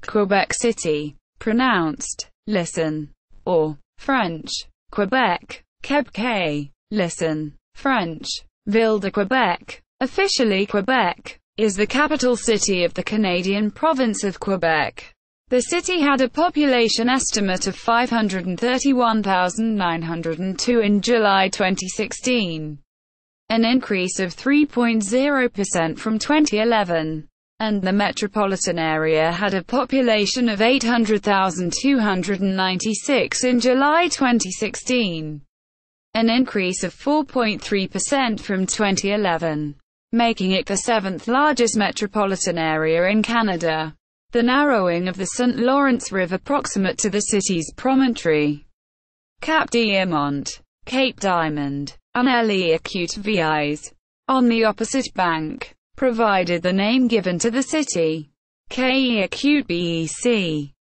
Quebec City, pronounced, listen, or, French, Quebec, Quebec, listen, French, Ville de Quebec, officially Quebec, is the capital city of the Canadian province of Quebec. The city had a population estimate of 531,902 in July 2016, an increase of 3.0% from 2011. And the metropolitan area had a population of 800,296 in July 2016, an increase of 4.3% from 2011, making it the seventh largest metropolitan area in Canada. The narrowing of the St. Lawrence River proximate to the city's promontory, Cap Diamant, Cape Diamond, and Les on the opposite bank, provided the name given to the city, Quebec,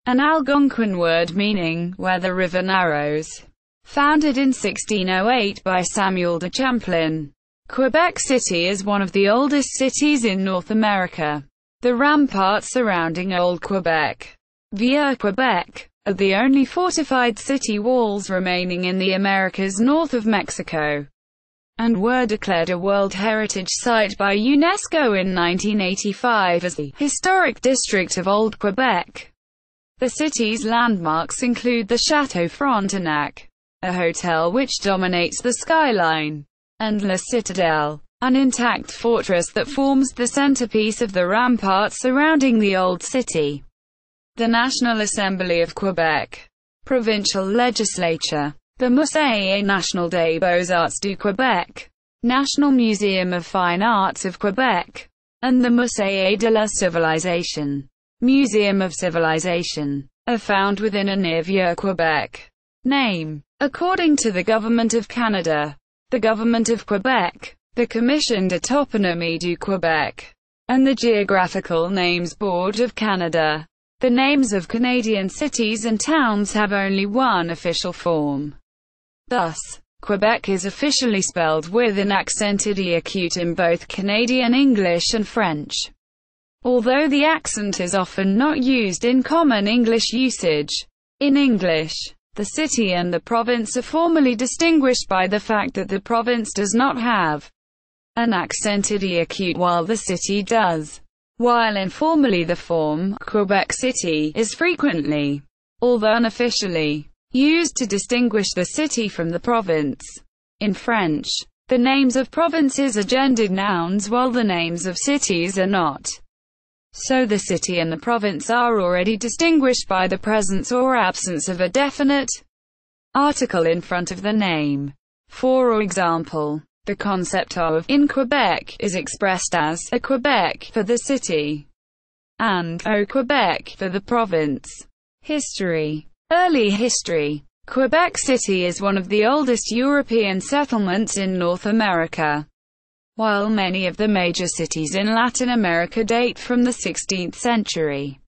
an Algonquin word meaning, where the river narrows. Founded in 1608 by Samuel de Champlain, Quebec City is one of the oldest cities in North America. The ramparts surrounding Old Quebec, Vieux Quebec, are the only fortified city walls remaining in the Americas north of Mexico, and were declared a World Heritage Site by UNESCO in 1985 as the Historic District of Old Quebec. The city's landmarks include the Château Frontenac, a hotel which dominates the skyline, and La Citadelle, an intact fortress that forms the centerpiece of the ramparts surrounding the Old City. The National Assembly of Quebec, provincial legislature, the Musée national des Beaux-Arts du Québec, National Museum of Fine Arts of Quebec, and the Musée de la Civilisation, Museum of Civilization, are found within a near Vieux Quebec name. According to the Government of Canada, the Government of Quebec, the Commission de Toponymie du Québec, and the Geographical Names Board of Canada, the names of Canadian cities and towns have only one official form. Thus, Quebec is officially spelled with an accented E acute in both Canadian English and French, although the accent is often not used in common English usage. In English, the city and the province are formally distinguished by the fact that the province does not have an accented E acute while the city does, while informally the form Quebec City is frequently, although unofficially, used to distinguish the city from the province. In French, the names of provinces are gendered nouns while the names of cities are not. So the city and the province are already distinguished by the presence or absence of a definite article in front of the name. For example, the concept of in Quebec is expressed as a Quebec for the city and au Quebec for the province. History. Early history. Quebec City is one of the oldest European settlements in North America, while many of the major cities in Latin America date from the 16th century.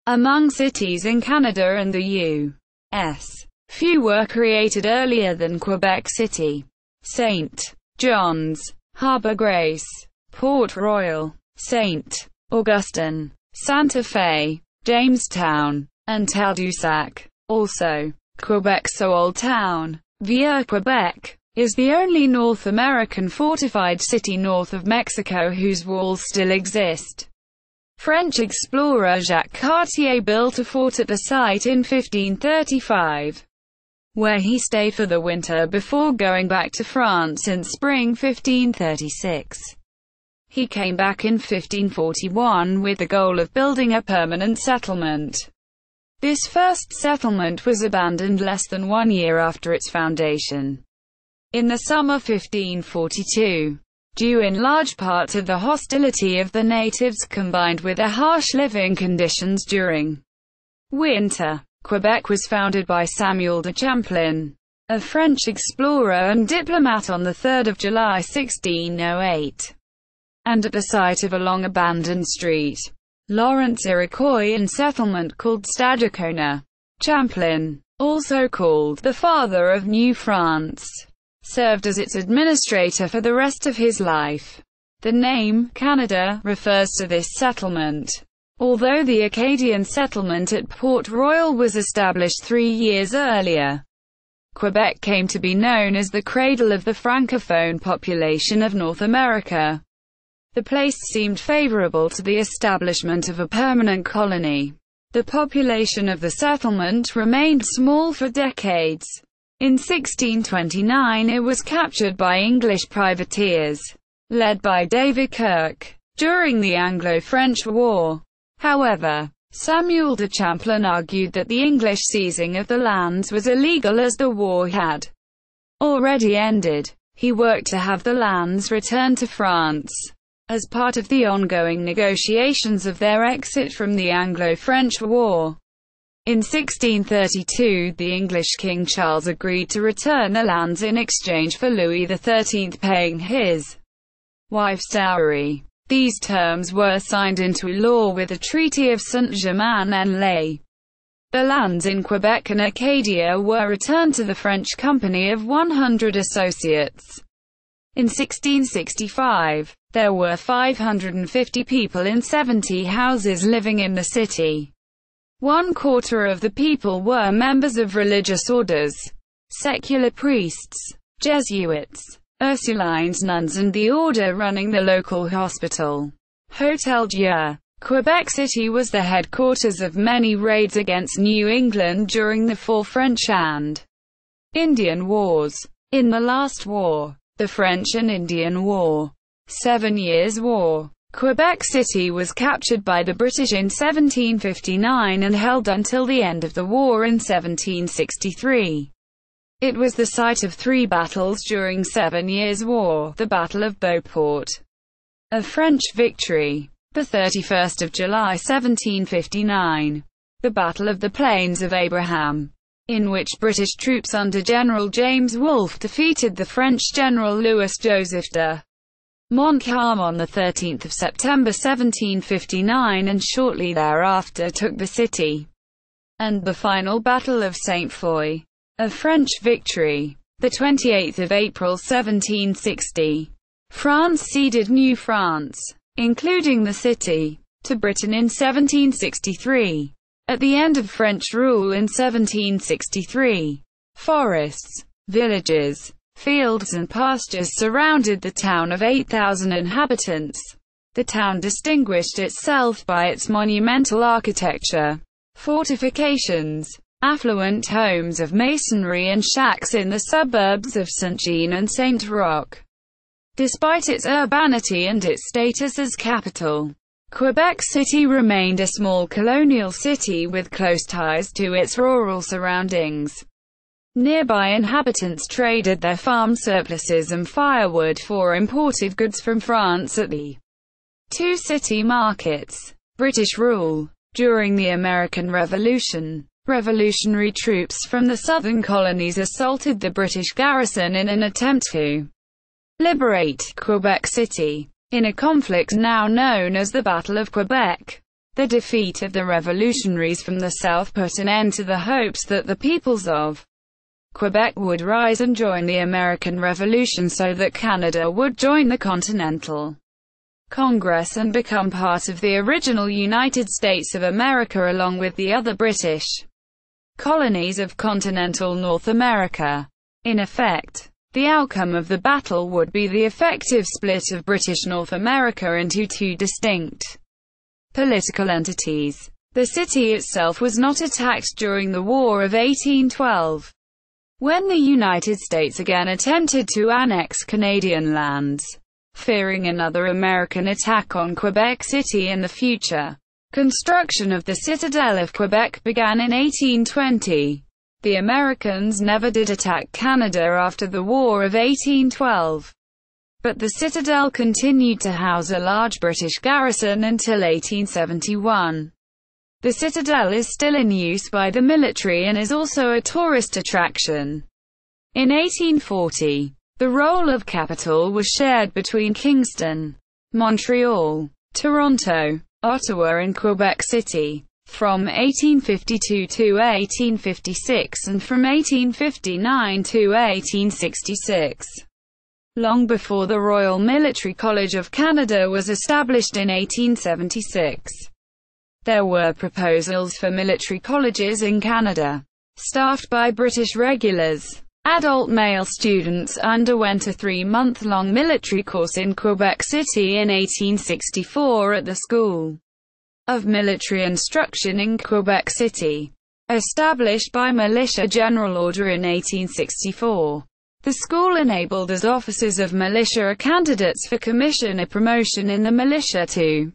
Among cities in Canada and the U.S., few were created earlier than Quebec City. St. John's, Harbor Grace, Port Royal, St. Augustine, Santa Fe, Jamestown, and Tadoussac. Also, Quebec's Old Town, Vieux Quebec, is the only North American fortified city north of Mexico whose walls still exist. French explorer Jacques Cartier built a fort at the site in 1535, where he stayed for the winter before going back to France in spring 1536. He came back in 1541 with the goal of building a permanent settlement. This first settlement was abandoned less than 1 year after its foundation, in the summer 1542, due in large part to the hostility of the natives combined with their harsh living conditions during winter. Quebec was founded by Samuel de Champlain, a French explorer and diplomat on 3 July 1608, and at the site of a long-abandoned street, Lawrence Iroquoian settlement called Stadacona. Champlain, also called the Father of New France, served as its administrator for the rest of his life. The name Canada refers to this settlement. Although the Acadian settlement at Port Royal was established 3 years earlier, Quebec came to be known as the cradle of the francophone population of North America. The place seemed favorable to the establishment of a permanent colony. The population of the settlement remained small for decades. In 1629 it was captured by English privateers, led by David Kirke, during the Anglo-French War. However, Samuel de Champlain argued that the English seizing of the lands was illegal as the war had already ended. He worked to have the lands returned to France as part of the ongoing negotiations of their exit from the Anglo-French War. In 1632, the English King Charles agreed to return the lands in exchange for Louis XIII paying his wife's dowry. These terms were signed into law with the Treaty of Saint-Germain-en-Laye. The lands in Quebec and Acadia were returned to the French Company of 100 Associates. In 1665, there were 550 people in 70 houses living in the city. 1/4 of the people were members of religious orders, secular priests, Jesuits, Ursulines nuns and the order running the local hospital, Hotel Dieu. Quebec City was the headquarters of many raids against New England during the 4 French and Indian Wars. In the last war, the French and Indian War, 7 Years' War, Quebec City was captured by the British in 1759 and held until the end of the war in 1763. It was the site of 3 battles during 7 Years' War: the Battle of Beauport, a French victory, the 31st of July 1759, the Battle of the Plains of Abraham, in which British troops under General James Wolfe defeated the French General Louis-Joseph de Montcalm on the 13th of September 1759 and shortly thereafter took the city, and the final Battle of Saint-Foy, a French victory, the 28th of April 1760. France ceded New France, including the city, to Britain in 1763. At the end of French rule in 1763, forests, villages, fields and pastures surrounded the town of 8,000 inhabitants. The town distinguished itself by its monumental architecture, fortifications, affluent homes of masonry and shacks in the suburbs of Saint-Jean and Saint-Roch. Despite its urbanity and its status as capital, Quebec City remained a small colonial city with close ties to its rural surroundings. Nearby inhabitants traded their farm surpluses and firewood for imported goods from France at the 2 city markets. British rule. During the American Revolution, revolutionary troops from the southern colonies assaulted the British garrison in an attempt to liberate Quebec City. In a conflict now known as the Battle of Quebec, the defeat of the revolutionaries from the south put an end to the hopes that the peoples of Quebec would rise and join the American Revolution so that Canada would join the Continental Congress and become part of the original United States of America along with the other British colonies of continental North America. In effect, the outcome of the battle would be the effective split of British North America into 2 distinct political entities. The city itself was not attacked during the War of 1812. When the United States again attempted to annex Canadian lands, fearing another American attack on Quebec City in the future, construction of the Citadel of Quebec began in 1820. The Americans never did attack Canada after the War of 1812, but the Citadel continued to house a large British garrison until 1871. The Citadel is still in use by the military and is also a tourist attraction. In 1840, the role of capital was shared between Kingston, Montreal, Toronto, Ottawa and Quebec City, from 1852 to 1856 and from 1859 to 1866. Long before the Royal Military College of Canada was established in 1876. There were proposals for military colleges in Canada, staffed by British regulars. Adult male students underwent a 3-month-long military course in Quebec City in 1864 at the School of Military Instruction in Quebec City. Established by Militia General Order in 1864, the school enabled as officers of militia or candidates for commission or promotion in the militia to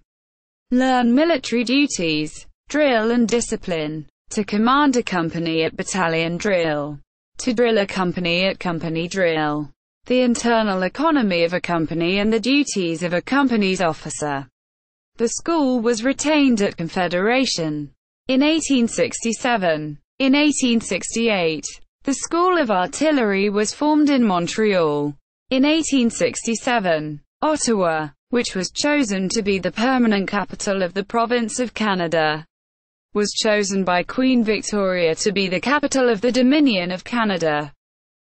learn military duties, drill and discipline, to command a company at battalion drill, to drill a company at company drill, the internal economy of a company and the duties of a company's officer. The school was retained at Confederation. In 1867. In 1868, the School of Artillery was formed in Montreal. In 1867, Ottawa, which was chosen to be the permanent capital of the province of Canada, was chosen by Queen Victoria to be the capital of the Dominion of Canada.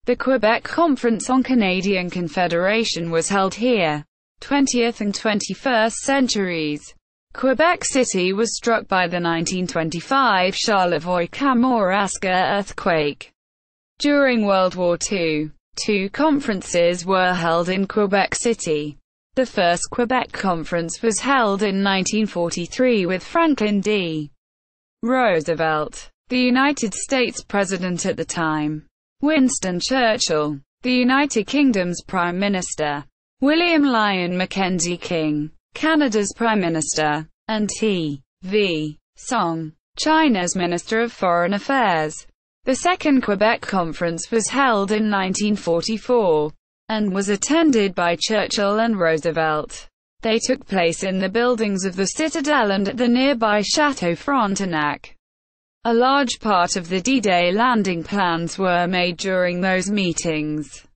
The Quebec Conference on Canadian Confederation was held here. 20th and 21st centuries. Quebec City was struck by the 1925 Charlevoix-Kamouraska earthquake. During World War II, 2 conferences were held in Quebec City. The first Quebec Conference was held in 1943 with Franklin D. Roosevelt, the United States President at the time, Winston Churchill, the United Kingdom's Prime Minister, William Lyon Mackenzie King, Canada's Prime Minister, and T.V. Song, China's Minister of Foreign Affairs. The Second Quebec Conference was held in 1944, and was attended by Churchill and Roosevelt. They took place in the buildings of the Citadel and at the nearby Chateau Frontenac. A large part of the D-Day landing plans were made during those meetings.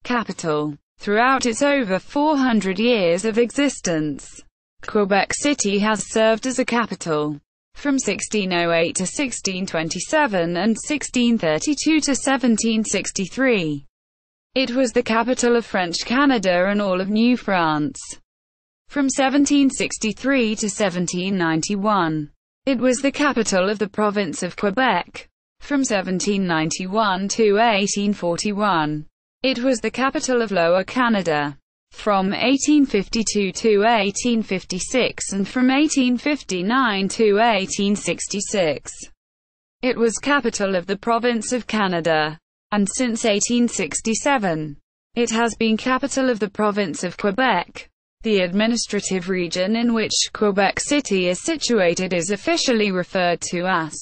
Capital. Throughout its over 400 years of existence, Quebec City has served as a capital. From 1608 to 1627 and 1632 to 1763. It was the capital of French Canada and all of New France. From 1763 to 1791, it was the capital of the province of Quebec. From 1791 to 1841, it was the capital of Lower Canada. From 1852 to 1856 and from 1859 to 1866, it was capital of the province of Canada. And since 1867, it has been capital of the province of Quebec. The administrative region in which Quebec City is situated is officially referred to as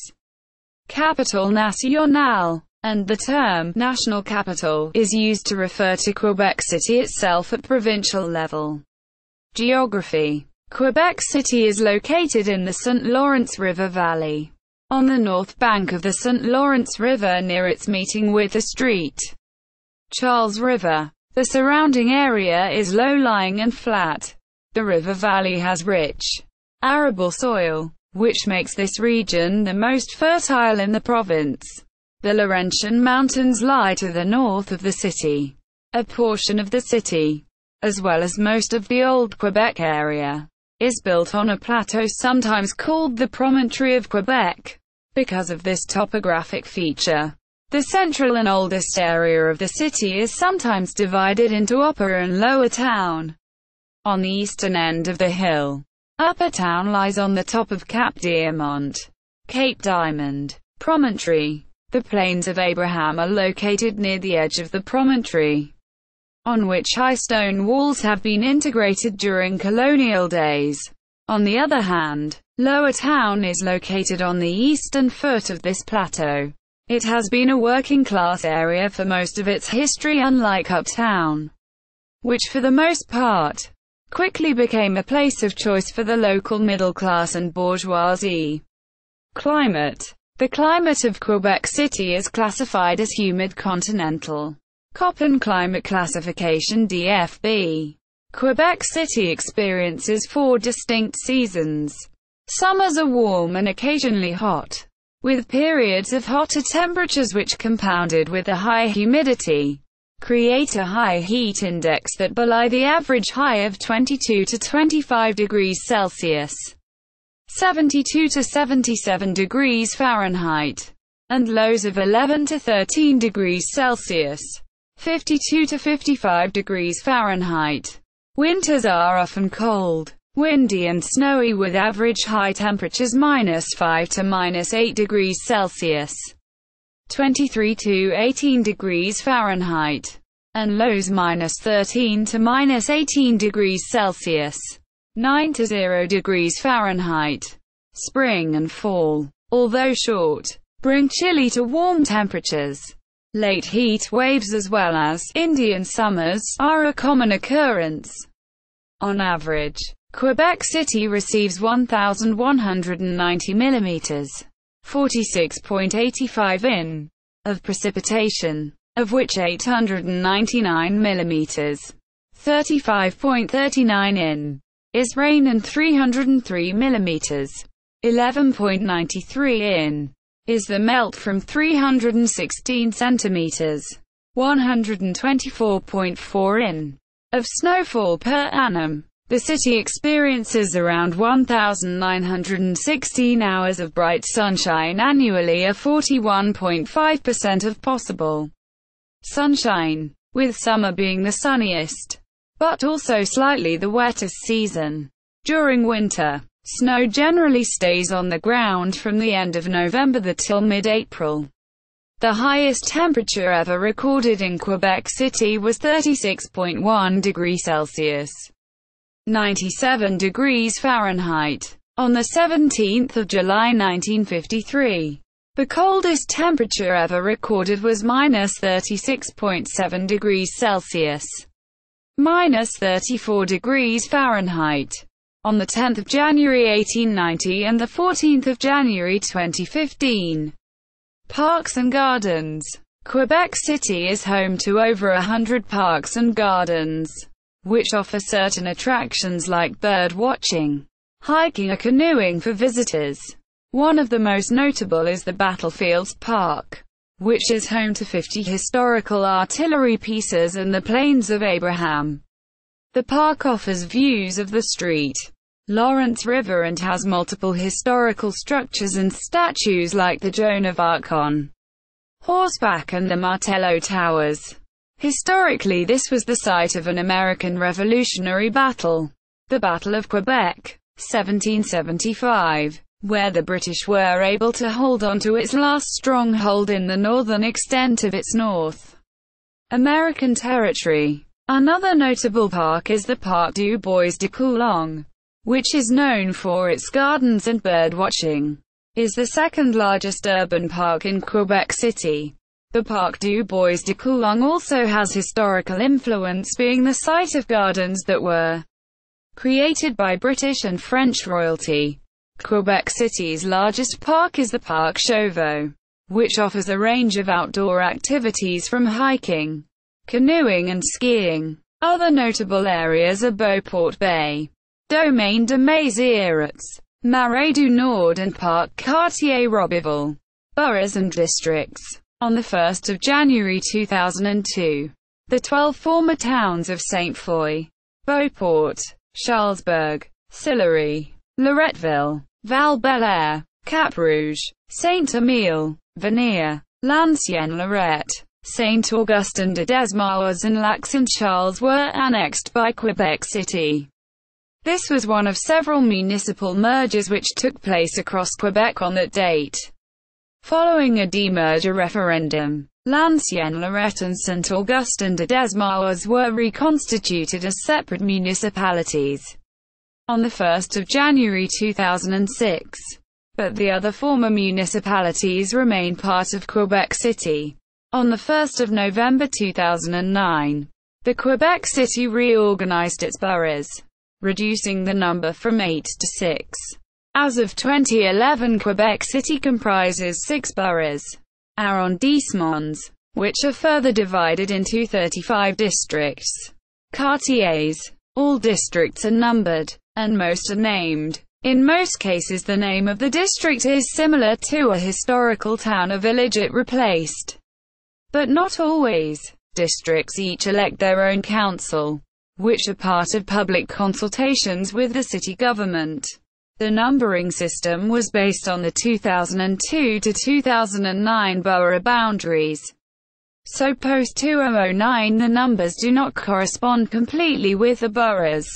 Capitale Nationale, and the term national capital is used to refer to Quebec City itself at provincial level. Geography. Quebec City is located in the St. Lawrence River Valley, on the north bank of the St. Lawrence River near its meeting with the St. Charles River. The surrounding area is low-lying and flat. The river valley has rich, arable soil, which makes this region the most fertile in the province. The Laurentian Mountains lie to the north of the city. A portion of the city, as well as most of the old Quebec area, is built on a plateau sometimes called the Promontory of Quebec. Because of this topographic feature, the central and oldest area of the city is sometimes divided into Upper and Lower Town. On the eastern end of the hill, Upper Town lies on the top of Cap Diamant, Cape Diamond, Promontory. The Plains of Abraham are located near the edge of the promontory, on which high stone walls have been integrated during colonial days. On the other hand, Lower Town is located on the eastern foot of this plateau. It has been a working-class area for most of its history, unlike Uptown, which for the most part, quickly became a place of choice for the local middle class and bourgeoisie. Climate. The climate of Quebec City is classified as humid continental. Köppen climate classification DFB. Quebec City experiences 4 distinct seasons. Summers are warm and occasionally hot, with periods of hotter temperatures which, compounded with a high humidity, create a high heat index that belie the average high of 22 to 25 degrees Celsius. 72 to 77 degrees Fahrenheit, and lows of 11 to 13 degrees Celsius, 52 to 55 degrees Fahrenheit. Winters are often cold, windy and snowy with average high temperatures -5 to -8 degrees Celsius, 23 to 18 degrees Fahrenheit, and lows -13 to -18 degrees Celsius, 9 to 0 degrees Fahrenheit. Spring and fall, although short, bring chilly to warm temperatures. Late heat waves as well as Indian summers are a common occurrence. On average, Quebec City receives 1,190 mm, 46.85 in, of precipitation, of which 899 mm, 35.39 in, is rain and 303 mm, 11.93 in, is the melt from 316 centimeters, 124.4 in, of snowfall per annum. The city experiences around 1,916 hours of bright sunshine annually, a 41.5% of possible sunshine, with summer being the sunniest, but also slightly the wettest season. During winter, snow generally stays on the ground from the end of November till mid-April. The highest temperature ever recorded in Quebec City was 36.1 degrees Celsius, 97 degrees Fahrenheit, on the 17th of July 1953. The coldest temperature ever recorded was -36.7 degrees Celsius, -34 degrees Fahrenheit, on the 10th of January 1890 and the 14th of January 2015. Parks and gardens. Quebec City is home to over 100 parks and gardens, which offer certain attractions like bird watching, hiking or canoeing for visitors. One of the most notable is the Battlefields Park, which is home to 50 historical artillery pieces and the Plains of Abraham. The park offers views of the St. Lawrence River and has multiple historical structures and statues like the Joan of Arc on horseback and the Martello Towers. Historically, this was the site of an American Revolutionary battle, the Battle of Quebec, 1775, where the British were able to hold on to its last stronghold in the northern extent of its North American territory. Another notable park is the Parc du Bois de Coulonges, which is known for its gardens and birdwatching, is the second largest urban park in Quebec City. The Parc du Bois de Coulonges also has historical influence, being the site of gardens that were created by British and French royalty. Quebec City's largest park is the Parc Chauveau, which offers a range of outdoor activities from hiking, canoeing and skiing. Other notable areas are Beauport Bay, Domaine de Maisons, Marais du Nord and Parc Cartier-Roberval. Boroughs and districts. On the 1st of January 2002, the 12 former towns of Saint Foy, Beauport, Charlesbourg, Sillery, Loretteville, Val-Belair, Cap-Rouge, Saint-Emile, Vanier, L'Ancienne-Lorette, Saint-Augustin-de-Desmaures and Lac-Saint-Charles were annexed by Quebec City. This was one of several municipal mergers which took place across Quebec on that date. Following a demerger referendum, L'Ancienne-Lorette and Saint-Augustin-de-Desmaures were reconstituted as separate municipalities on the 1st of January 2006, but the other former municipalities remain part of Quebec City. On the 1st of November 2009, the Quebec City reorganized its boroughs, reducing the number from 8 to 6. As of 2011, Quebec City comprises 6 boroughs, arrondissements, which are further divided into 35 districts, quartiers. All districts are numbered, and most are named. In most cases the name of the district is similar to a historical town or village it replaced. But not always. Districts each elect their own council, which are part of public consultations with the city government. The numbering system was based on the 2002 to 2009 borough boundaries. So post-2009 the numbers do not correspond completely with the boroughs.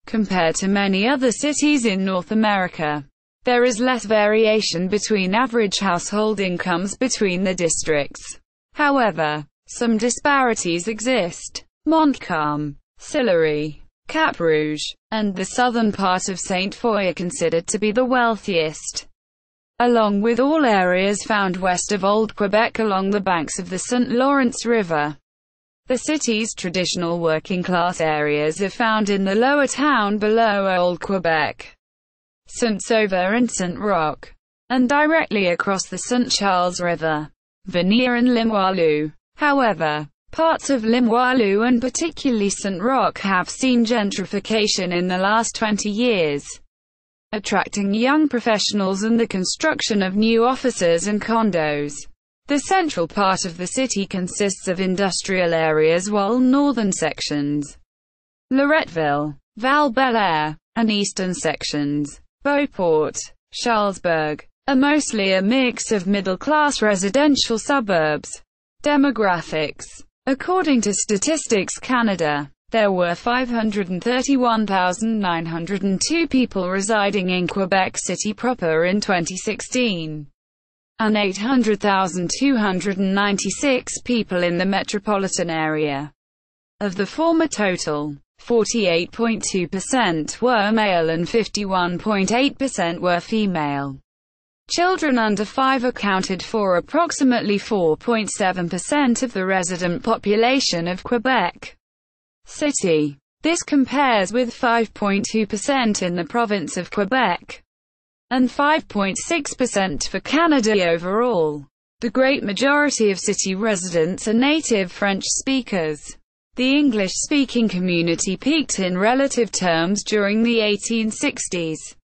Compared to many other cities in North America, there is less variation between average household incomes between the districts. However, some disparities exist. Montcalm, Sillery, Cap Rouge, and the southern part of Sainte Foy are considered to be the wealthiest, along with all areas found west of Old Quebec along the banks of the St. Lawrence River. The city's traditional working-class areas are found in the lower town below Old Quebec, Saint-Sauveur and Saint-Roch, and directly across the St. Charles River, Vanier and Limoilou. However, parts of Limoilou and particularly Saint-Roch have seen gentrification in the last 20 years, attracting young professionals and the construction of new offices and condos. The central part of the city consists of industrial areas while northern sections, Loretteville, Val-Belair, and eastern sections, Beauport, Charlesbourg, are mostly a mix of middle-class residential suburbs. Demographics. According to Statistics Canada, there were 531,902 people residing in Quebec City proper in 2016, and 800,296 people in the metropolitan area. Of the former total, 48.2% were male and 51.8% were female. Children under 5 accounted for approximately 4.7% of the resident population of Quebec City. This compares with 5.2% in the province of Quebec, and 5.6% for Canada overall. The great majority of city residents are native French speakers. The English-speaking community peaked in relative terms during the 1860s,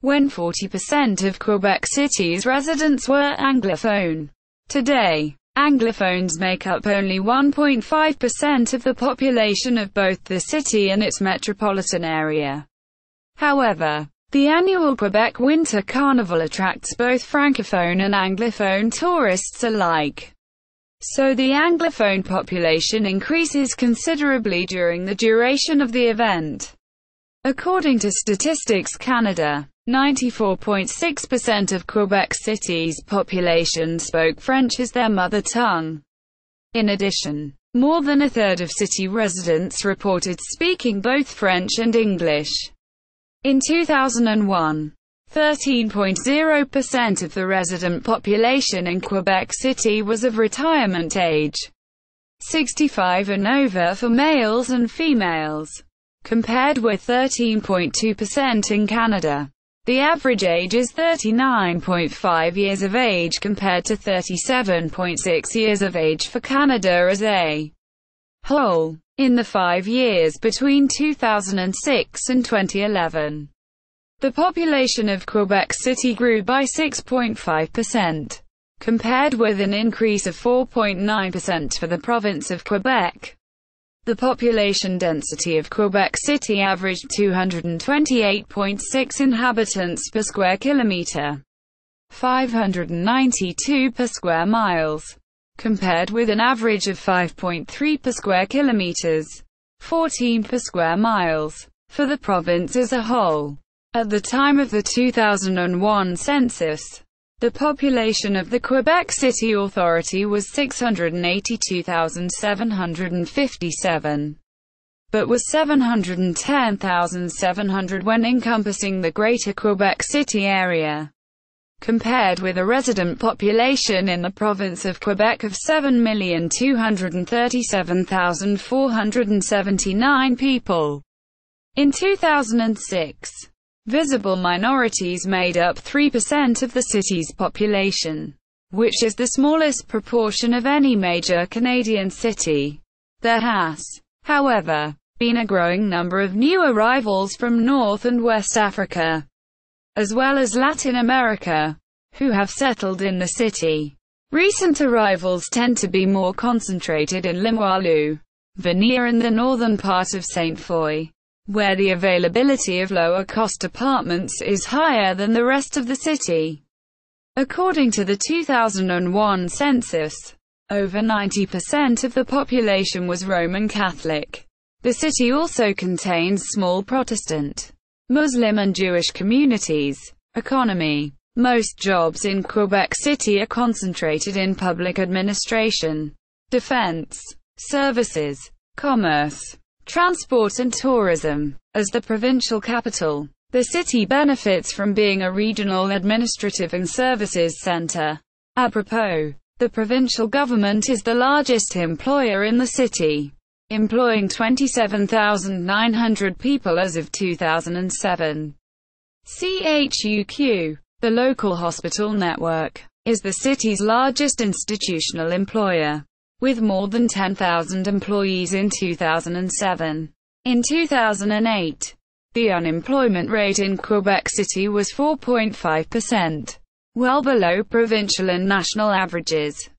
when 40% of Quebec City's residents were Anglophone. Today, Anglophones make up only 1.5% of the population of both the city and its metropolitan area. However, the annual Quebec Winter Carnival attracts both Francophone and Anglophone tourists alike. So the Anglophone population increases considerably during the duration of the event. According to Statistics Canada, 94.6% of Quebec City's population spoke French as their mother tongue. In addition, more than a third of city residents reported speaking both French and English. In 2001, 13.0% of the resident population in Quebec City was of retirement age, 65 and over for males and females, compared with 13.2% in Canada. The average age is 39.5 years of age compared to 37.6 years of age for Canada as a whole. In the 5 years between 2006 and 2011, the population of Quebec City grew by 6.5%, compared with an increase of 4.9% for the province of Quebec. The population density of Quebec City averaged 228.6 inhabitants per square kilometre, 592 per square miles, compared with an average of 5.3 per square kilometres, 14 per square miles, for the province as a whole. At the time of the 2001 census, the population of the Quebec City Authority was 682,757, but was 710,700 when encompassing the Greater Quebec City area, compared with a resident population in the province of Quebec of 7,237,479 people. In 2006, visible minorities made up 3% of the city's population, which is the smallest proportion of any major Canadian city. There has, however, been a growing number of new arrivals from North and West Africa, as well as Latin America, who have settled in the city. Recent arrivals tend to be more concentrated in Limoilou, Vanier and the northern part of Sainte Foy. where the availability of lower-cost apartments is higher than the rest of the city. According to the 2001 census, over 90% of the population was Roman Catholic. The city also contains small Protestant, Muslim and Jewish communities. Economy. Most jobs in Quebec City are concentrated in public administration, defense, services, commerce, transport and tourism. As the provincial capital, the city benefits from being a regional administrative and services center. Apropos, the provincial government is the largest employer in the city, employing 27,900 people as of 2007. CHUQ, the local hospital network, is the city's largest institutional employer, with more than 10,000 employees in 2007. In 2008, the unemployment rate in Quebec City was 4.5%, well below provincial and national averages,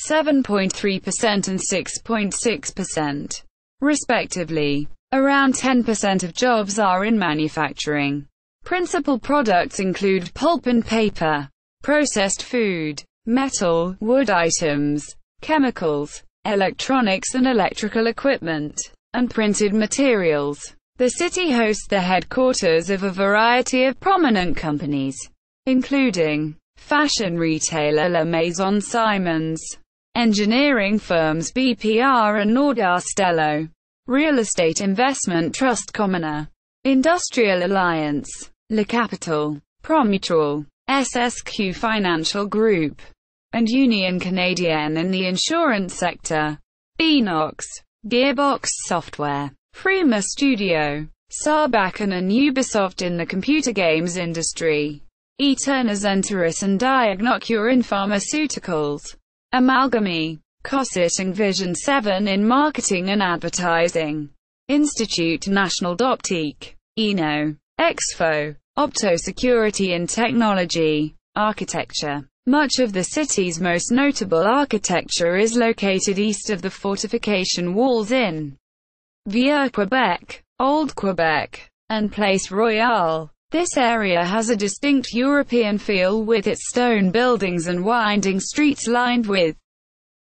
7.3% and 6.6%, respectively. Around 10% of jobs are in manufacturing. Principal products include pulp and paper, processed food, metal, wood items, chemicals, electronics and electrical equipment, and printed materials. The city hosts the headquarters of a variety of prominent companies, including fashion retailer La Maison Simons, engineering firms BPR and Nordastello, real estate investment trust Commoner, Industrial Alliance, Le Capital, Promutual, SSQ Financial Group, and Union Canadienne in the insurance sector, Beenox, Gearbox Software, Frema Studio, Sarbachan and Ubisoft in the computer games industry, Eterna Enteris and Diagnocure in pharmaceuticals, Amalgamy, Cossit and Vision 7 in marketing and advertising, Institut National d'Optique, Eno, Exfo, Opto Security and Technology, Architecture. Much of the city's most notable architecture is located east of the fortification walls in Vieux-Quebec, Old Quebec, and Place Royale. This area has a distinct European feel with its stone buildings and winding streets lined with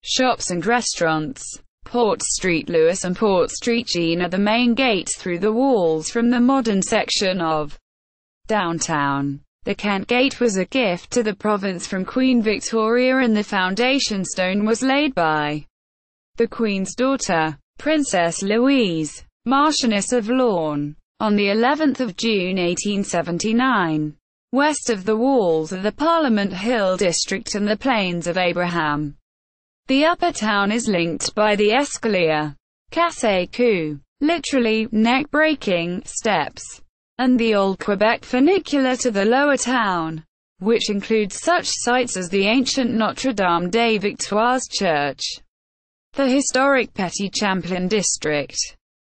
shops and restaurants. Port Street Louis and Port Street Jean are the main gates through the walls from the modern section of downtown. The Kent Gate was a gift to the province from Queen Victoria and the foundation stone was laid by the Queen's daughter, Princess Louise, Marchioness of Lorne, on the 11th of June 1879. West of the walls are the Parliament Hill district and the Plains of Abraham. The upper town is linked by the Escalier, Casse-Cou, literally, neck-breaking, steps, and the Old Quebec funicular to the lower town, which includes such sites as the ancient Notre-Dame des Victoires Church, the historic Petit-Champlain district,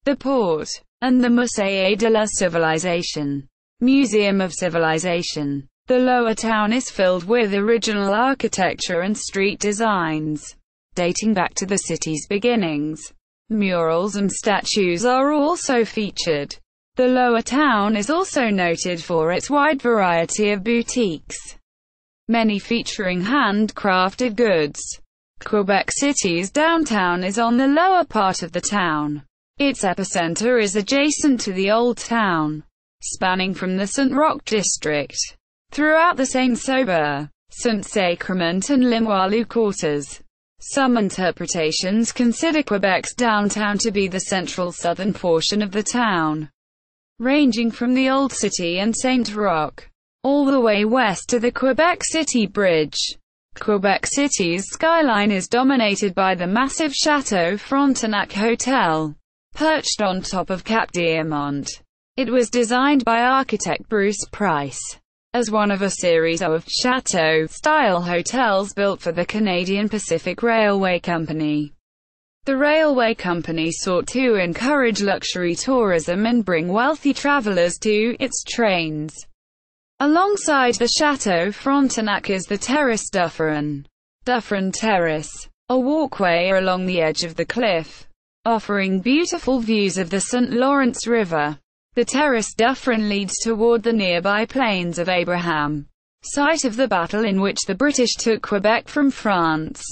the port, and the Musée de la Civilisation, Museum of Civilization. The lower town is filled with original architecture and street designs, dating back to the city's beginnings. Murals and statues are also featured. The lower town is also noted for its wide variety of boutiques, many featuring handcrafted goods. Quebec City's downtown is on the lower part of the town. Its epicenter is adjacent to the Old Town, spanning from the Saint-Roch district throughout the Saint-Sauveur, Saint-Sacrement and Limoilou quarters. Some interpretations consider Quebec's downtown to be the central southern portion of the town, ranging from the Old City and Saint-Roch, all the way west to the Quebec City Bridge. Quebec City's skyline is dominated by the massive Chateau Frontenac Hotel, perched on top of Cap Diamant. It was designed by architect Bruce Price, as one of a series of chateau-style hotels built for the Canadian Pacific Railway Company. The railway company sought to encourage luxury tourism and bring wealthy travelers to its trains. Alongside the Chateau Frontenac is the Terrace Dufferin, Dufferin Terrace, a walkway along the edge of the cliff, offering beautiful views of the St. Lawrence River. The terrace Dufferin leads toward the nearby Plains of Abraham, site of the battle in which the British took Quebec from France,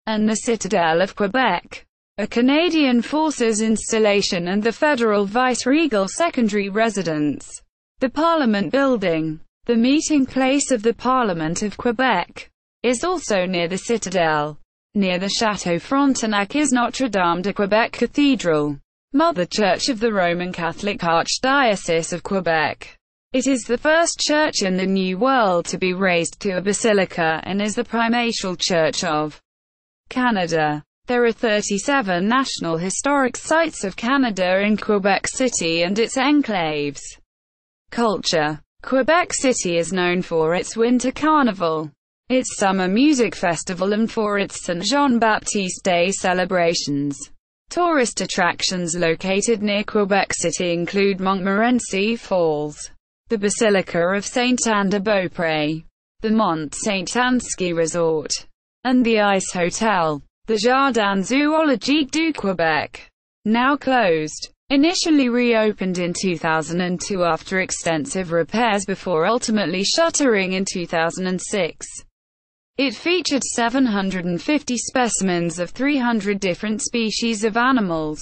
and the Citadel of Quebec, a Canadian Forces installation and the federal viceregal secondary residence. The Parliament Building, the meeting place of the Parliament of Quebec, is also near the Citadel. Near the Château Frontenac is Notre-Dame de Quebec Cathedral, Mother Church of the Roman Catholic Archdiocese of Quebec. It is the first church in the New World to be raised to a basilica and is the primatial church of Canada. There are 37 National Historic Sites of Canada in Quebec City and its enclaves. Culture. Quebec City is known for its Winter Carnival, its Summer Music Festival, and for its Saint Jean-Baptiste Day celebrations. Tourist attractions located near Quebec City include Montmorency Falls, the Basilica of Saint-Anne-de-Beaupré, the Mont Saint-Anne Ski Resort, and the Ice Hotel. The Jardin Zoologique du Québec, now closed, initially reopened in 2002 after extensive repairs before ultimately shuttering in 2006. It featured 750 specimens of 300 different species of animals.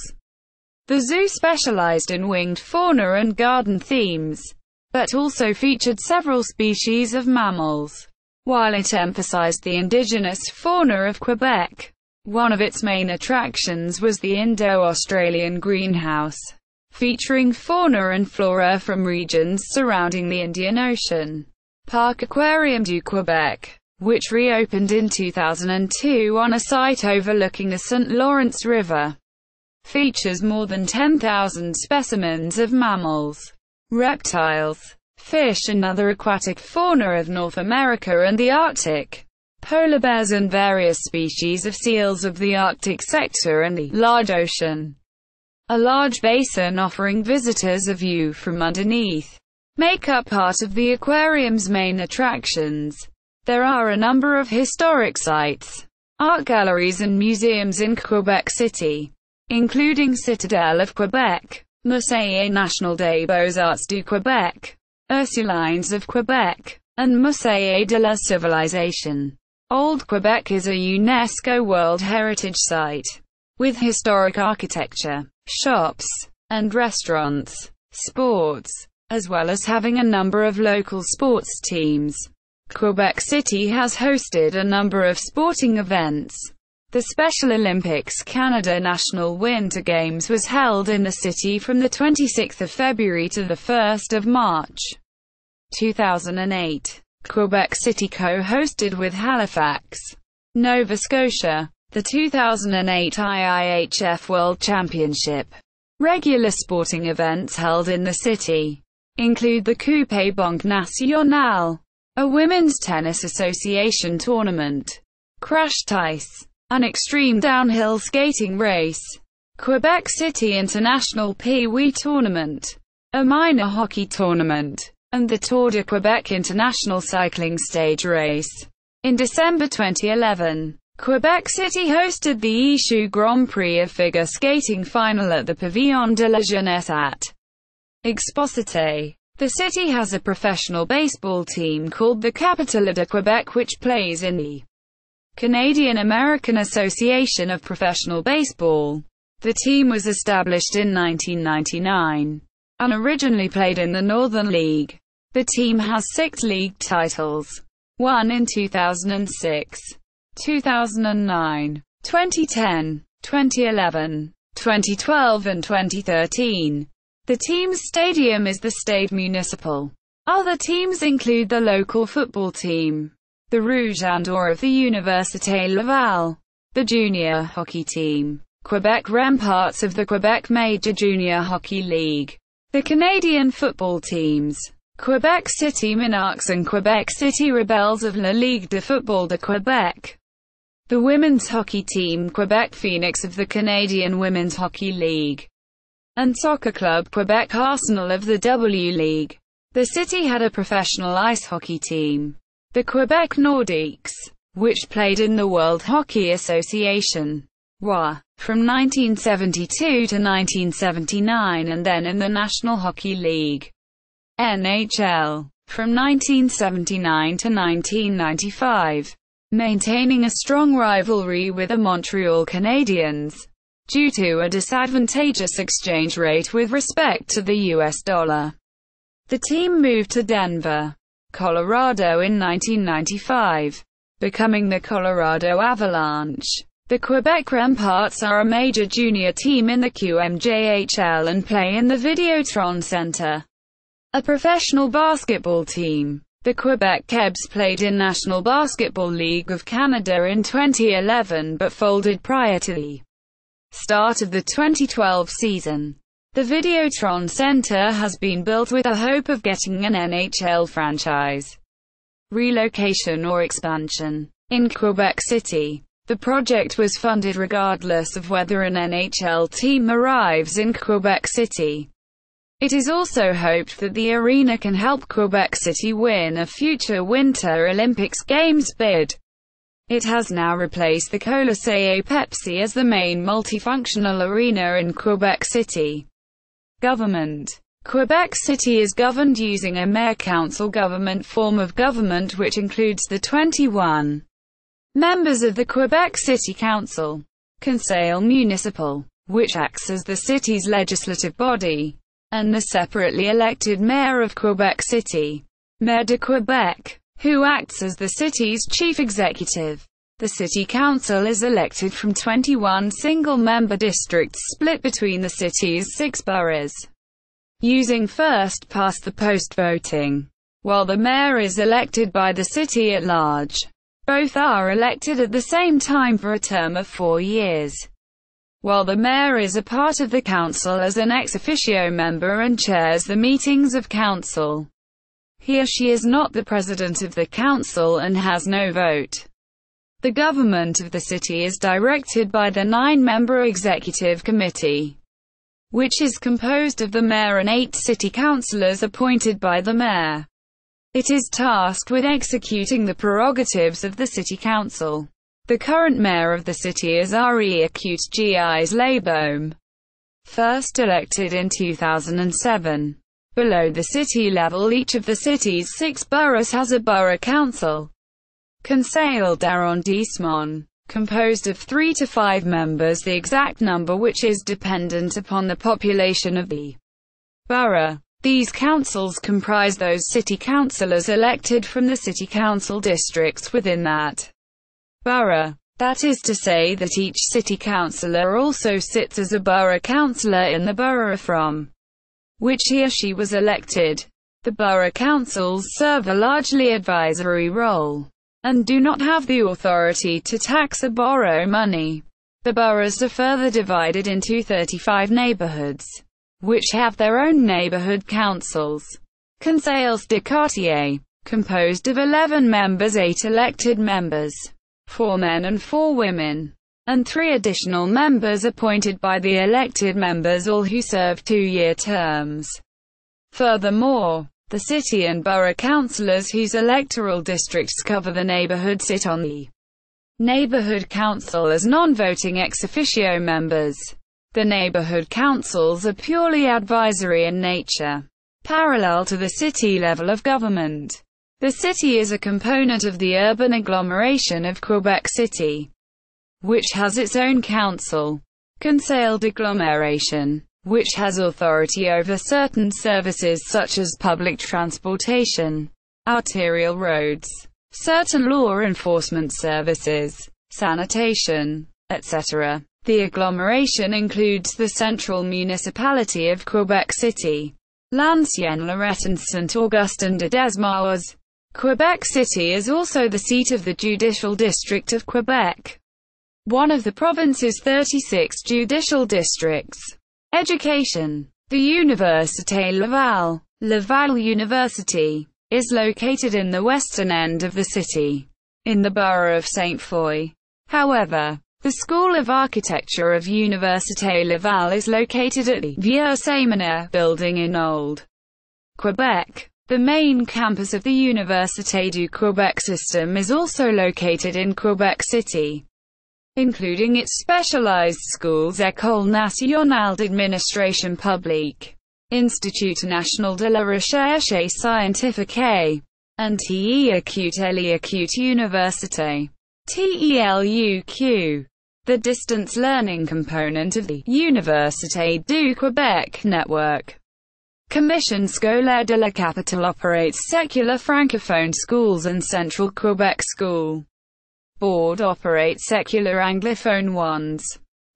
The zoo specialized in winged fauna and garden themes, but also featured several species of mammals. While it emphasized the indigenous fauna of Quebec, one of its main attractions was the Indo-Australian greenhouse, featuring fauna and flora from regions surrounding the Indian Ocean. Parc Aquarium du Québec, which reopened in 2002 on a site overlooking the St. Lawrence River, features more than 10,000 specimens of mammals, reptiles, fish and other aquatic fauna of North America and the Arctic, polar bears and various species of seals of the Arctic sector and the large ocean. A large basin offering visitors a view from underneath make up part of the aquarium's main attractions. There are a number of historic sites, art galleries and museums in Quebec City, including Citadel of Quebec, Musée National des Beaux-Arts du Québec, Ursulines of Quebec, and Musée de la Civilisation. Old Quebec is a UNESCO World Heritage Site, with historic architecture, shops, and restaurants, sports, as well as having a number of local sports teams. Quebec City has hosted a number of sporting events. The Special Olympics Canada National Winter Games was held in the city from the 26th of February to the 1st of March, 2008. Quebec City co-hosted with Halifax, Nova Scotia, the 2008 IIHF World Championship. Regular sporting events held in the city include the Coupe Banque Nationale, a women's tennis association tournament, crushed ice, an extreme downhill skating race, Quebec City International Pee-wee Tournament, a minor hockey tournament, and the Tour de Quebec International Cycling Stage Race. In December 2011, Quebec City hosted the Ishu Grand Prix of figure skating final at the Pavillon de la Jeunesse at Exposité. The city has a professional baseball team called the Capitale de Quebec which plays in the Canadian-American Association of Professional Baseball. The team was established in 1999 and originally played in the Northern League. The team has 6 league titles, one in 2006, 2009, 2010, 2011, 2012 and 2013. The team's stadium is the Stade Municipal. Other teams include the local football team, the Rouge and Or of the Université Laval, the junior hockey team, Quebec Remparts of the Quebec Major Junior Hockey League, the Canadian football teams, Quebec City Monarchs and Quebec City Rebels of La Ligue de Football de Quebec, the women's hockey team Quebec Phoenix of the Canadian Women's Hockey League, and Soccer Club Quebec Arsenal of the W League. The city had a professional ice hockey team, the Quebec Nordiques, which played in the World Hockey Association. from 1972 to 1979, and then in the National Hockey League, NHL, from 1979 to 1995, maintaining a strong rivalry with the Montreal Canadiens, due to a disadvantageous exchange rate with respect to the US dollar. The team moved to Denver, Colorado in 1995, becoming the Colorado Avalanche. The Quebec Remparts are a major junior team in the QMJHL and play in the Videotron Centre, a professional basketball team. The Quebec Kebs played in National Basketball League of Canada in 2011 but folded prior to the start of the 2012 season. The Videotron Centre has been built with the hope of getting an NHL franchise relocation or expansion in Quebec City. The project was funded regardless of whether an NHL team arrives in Quebec City. It is also hoped that the arena can help Quebec City win a future Winter Olympics Games bid. It has now replaced the Colisée Pepsi as the main multifunctional arena in Quebec City. Government. Quebec City is governed using a mayor-council government form of government which includes the 21 members of the Quebec City Council, Conseil Municipal, which acts as the city's legislative body, and the separately elected Mayor of Quebec City, Maire de Quebec, who acts as the city's chief executive. The City Council is elected from 21 single-member districts split between the city's 6 boroughs, using first-past-the-post voting, while the mayor is elected by the city at large. Both are elected at the same time for a term of 4 years, while the mayor is a part of the council as an ex officio member and chairs the meetings of council. He or she is not the president of the council and has no vote. The government of the city is directed by the 9-member executive committee, which is composed of the mayor and 8 city councillors appointed by the mayor. It is tasked with executing the prerogatives of the city council. The current mayor of the city is Arie-Écoute Gilles Lebaume, first elected in 2007. Below the city level, each of the city's 6 boroughs has a borough council, Conseil d'arrondissement, composed of 3 to 5 members, the exact number which is dependent upon the population of the borough. These councils comprise those city councillors elected from the city council districts within that borough. That is to say that each city councillor also sits as a borough councillor in the borough from which he or she was elected. The borough councils serve a largely advisory role, and do not have the authority to tax or borrow money. The boroughs are further divided into 35 neighborhoods, which have their own neighborhood councils. Conseils de quartier, composed of 11 members, 8 elected members, 4 men and 4 women, and 3 additional members appointed by the elected members, all who serve 2-year terms. Furthermore, the city and borough councillors whose electoral districts cover the neighborhood sit on the neighborhood council as non-voting ex officio members. The neighborhood councils are purely advisory in nature, parallel to the city level of government. The city is a component of the urban agglomeration of Quebec City, which has its own council, Conseil d'agglomération, which has authority over certain services such as public transportation, arterial roads, certain law enforcement services, sanitation, etc. The agglomeration includes the central municipality of Quebec City, L'Ancienne Lorette and Saint-Augustin-de-Desmaures. Quebec City is also the seat of the judicial district of Quebec, one of the province's 36 judicial districts. Education. The Université Laval, Laval University, is located in the western end of the city, in the borough of Sainte-Foy. However, the School of Architecture of Université Laval is located at the Vieux Séminaire building in Old Quebec. The main campus of the Université du Québec system is also located in Quebec City. including its specialized schools École nationale d'administration publique, Institut national de la recherche scientifique, and TELUQ Université. TELUQ, the distance learning component of the Université du Québec network. Commission scolaire de la capitale operates secular francophone schools and Central Quebec School Board operates secular anglophone ones.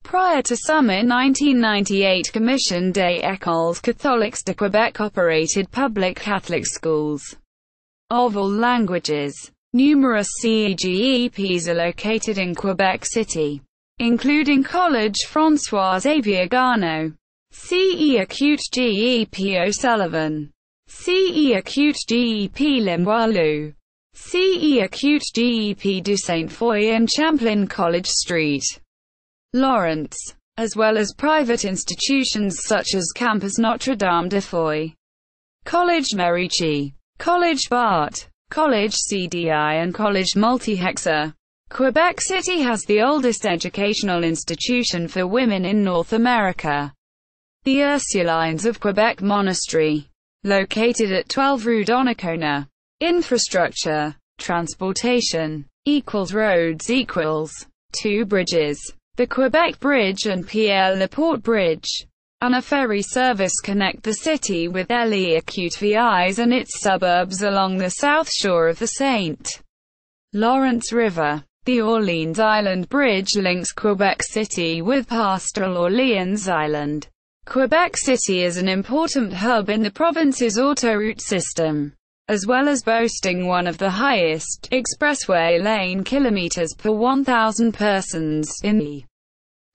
Prior to summer 1998, Commission des Écoles Catholiques de Québec operated public Catholic schools of all languages. Numerous CEGEPs are located in Quebec City, including Collège François-Xavier Garneau, CE-Acute GEP O'Sullivan, CE-Acute GEP Limoilou, CE-Acute GEP du Saint-Foy and Champlain College Street, Lawrence, as well as private institutions such as Campus Notre-Dame de Foy, Collège Mérici, Collège Bart, Collège CDI and Collège Multihexa. Quebec City has the oldest educational institution for women in North America, the Ursulines of Quebec Monastery, located at 12 Rue Donnacona. Infrastructure. Transportation. Roads = 2 bridges, the Quebec Bridge and Pierre Laporte Bridge, and a ferry service connect the city with LE-Acute VIs and its suburbs along the south shore of the St. Lawrence River. The Orleans Island Bridge links Quebec City with pastoral Orleans Island. Quebec City is an important hub in the province's autoroute system, as well as boasting one of the highest expressway lane kilometers per 1,000 persons in the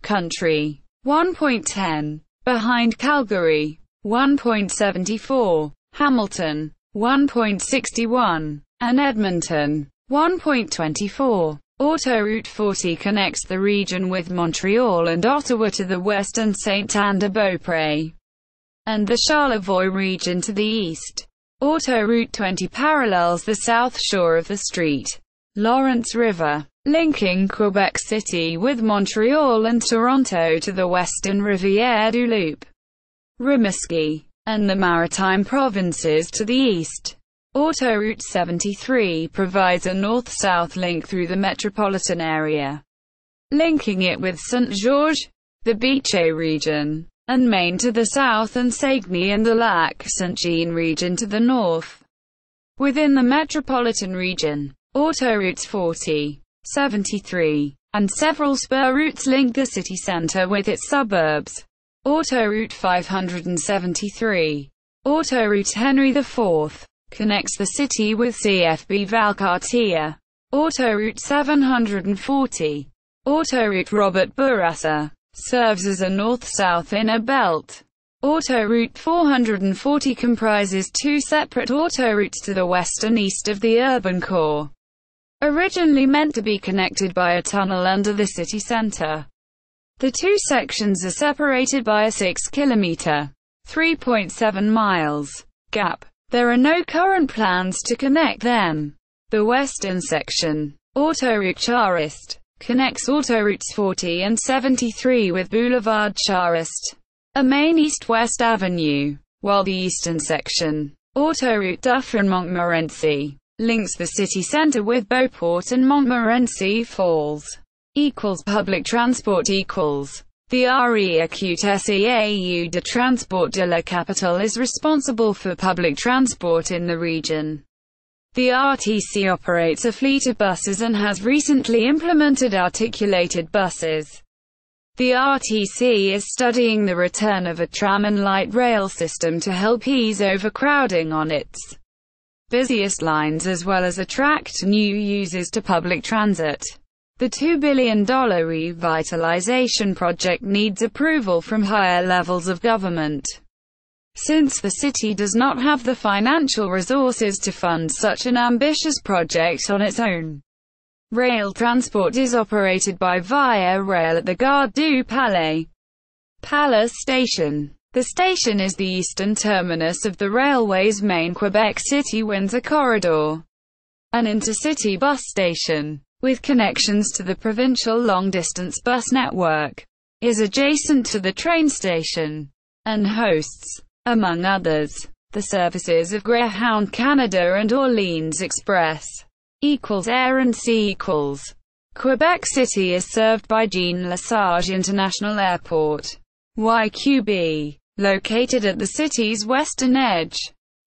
country. 1.10. Behind Calgary. 1.74. Hamilton. 1.61. And Edmonton. 1.24. Autoroute 40 connects the region with Montreal and Ottawa to the west and Saint-Anne-de-Beaupré and the Charlevoix region to the east. Autoroute 20 parallels the south shore of the St. Lawrence River, linking Quebec City with Montreal and Toronto to the western Rivière du Loup, Rimouski, and the Maritime provinces to the east. Autoroute 73 provides a north-south link through the metropolitan area, linking it with Saint-Georges, the Beaches region, and Maine to the south and Saguenay and the Lac-Saint-Jean region to the north. Within the metropolitan region, autoroutes 40, 73, and several spur routes link the city center with its suburbs. Autoroute 573, Autoroute Henry IV, connects the city with CFB Valcartier. Autoroute 740, Autoroute Robert Bourassa, serves as a north-south inner belt. Autoroute 440 comprises 2 separate autoroutes to the west and east of the urban core, originally meant to be connected by a tunnel under the city center. The 2 sections are separated by a 6-kilometer, 3.7 miles, gap. There are no current plans to connect them. The western section, Autoroute Charest, connects autoroutes 40 and 73 with Boulevard Charest, a main east-west avenue, while the eastern section, Autoroute Dufferin-Montmorency, links the city center with Beauport and Montmorency Falls. Public transport The RE-Acute SEAU de Transport de la Capitale is responsible for public transport in the region. The RTC operates a fleet of buses and has recently implemented articulated buses. The RTC is studying the return of a tram and light rail system to help ease overcrowding on its busiest lines as well as attract new users to public transit. The $2 billion revitalization project needs approval from higher levels of government, since the city does not have the financial resources to fund such an ambitious project on its own. Rail transport is operated by Via Rail at the Gare du Palais Palace Station. The station is the eastern terminus of the railway's main Quebec City-Windsor corridor, an intercity bus station. with connections to the provincial long-distance bus network, is adjacent to the train station, and hosts, among others, the services of Greyhound Canada and Orleans Express. Air and sea equals. Quebec City is served by Jean-Lesage International Airport, YQB, located at the city's western edge,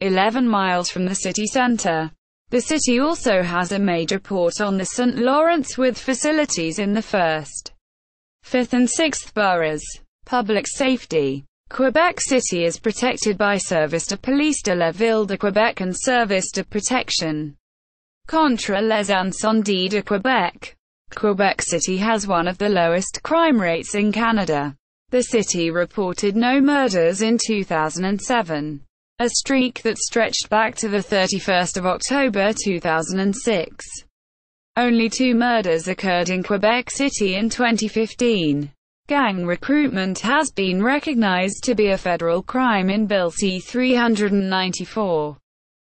11 miles from the city centre. The city also has a major port on the St. Lawrence with facilities in the 1st, 5th and 6th boroughs. Public safety. Quebec City is protected by Service de Police de la Ville de Québec and Service de Protection contre les incendies de Québec. Quebec City has one of the lowest crime rates in Canada. The city reported no murders in 2007. A streak that stretched back to the 31st of October 2006. Only 2 murders occurred in Quebec City in 2015. Gang recruitment has been recognized to be a federal crime in Bill C-394.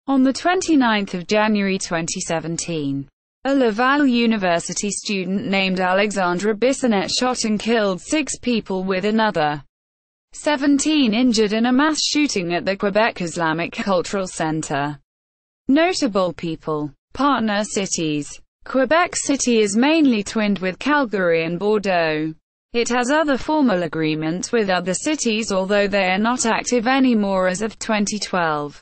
On the 29th of January 2017, a Laval University student named Alexandre Bissonnette shot and killed 6 people with another 17 injured in a mass shooting at the Quebec Islamic Cultural Centre. Notable people. Partner cities. Quebec City is mainly twinned with Calgary and Bordeaux. It has other formal agreements with other cities, although they are not active anymore as of 2012.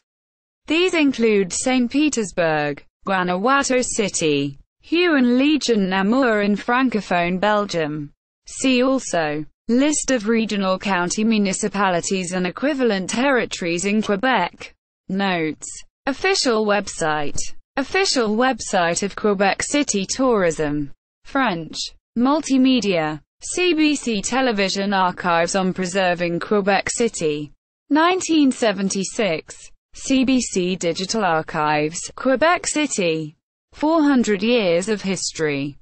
These include St. Petersburg, Guanajuato City, Huon Legion Namur in Francophone Belgium. See also List of regional county municipalities and equivalent territories in Quebec. Notes. Official website. Official website of Quebec City Tourism. French. Multimedia. CBC Television Archives on Preserving Quebec City. 1976. CBC Digital Archives. Quebec City. 400 Years of History.